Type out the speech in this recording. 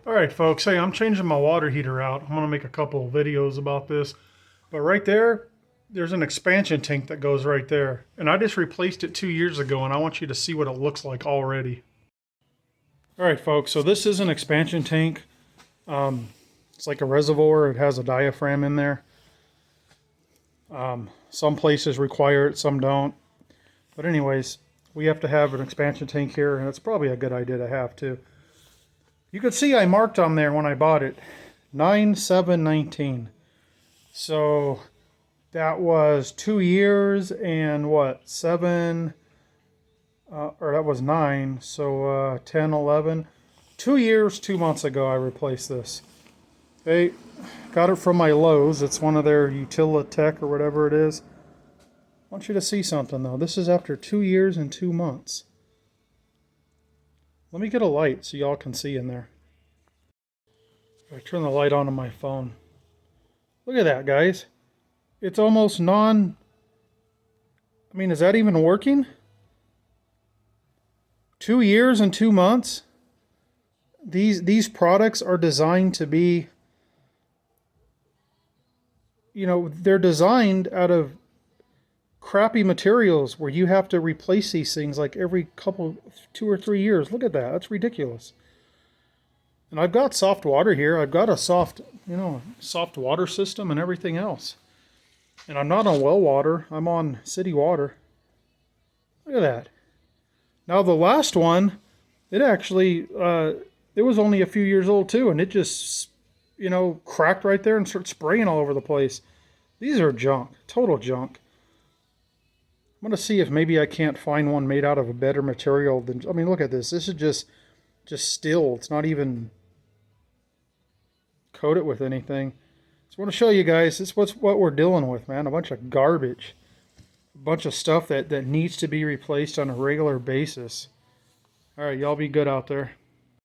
Alright folks, hey, I'm changing my water heater out. I'm going to make a couple of videos about this. But right there, there's an expansion tank that goes right there. And I just replaced it 2 years ago, and I want you to see what it looks like already. Alright folks, so this is an expansion tank. It's like a reservoir. It has a diaphragm in there. Some places require it, some don't. But anyways, we have to have an expansion tank here, and it's probably a good idea to have too. You can see I marked on there when I bought it 9/7/19. So that was 2 years and what, 7, or that was 9, so 10, 11. 2 years, 2 months ago I replaced this. Okay, got it from my Lowe's. It's one of their Utilitech or whatever it is. I want you to see something though. This is after 2 years and 2 months. Let me get a light so y'all can see in there. I turn the light on my phone. Look at that, guys. It's almost I mean, is that even working? 2 years and 2 months? These products are designed to be, you know, they're designed out of crappy materials where you have to replace these things like every 2 or 3 years. Look at that. That's ridiculous. And I've got soft water here. I've got a soft water system and everything else. And I'm not on well water. I'm on city water. Look at that. Now the last one, it actually, it was only a few years old too, and it just, cracked right there and started spraying all over the place. These are junk. Total junk. I'm going to see if maybe I can't find one made out of a better material than, I mean, look at this. This is just steel. It's not even coated with anything. So I want to show you guys, this is what we're dealing with, man. A bunch of garbage. A bunch of stuff that needs to be replaced on a regular basis. All right, y'all be good out there.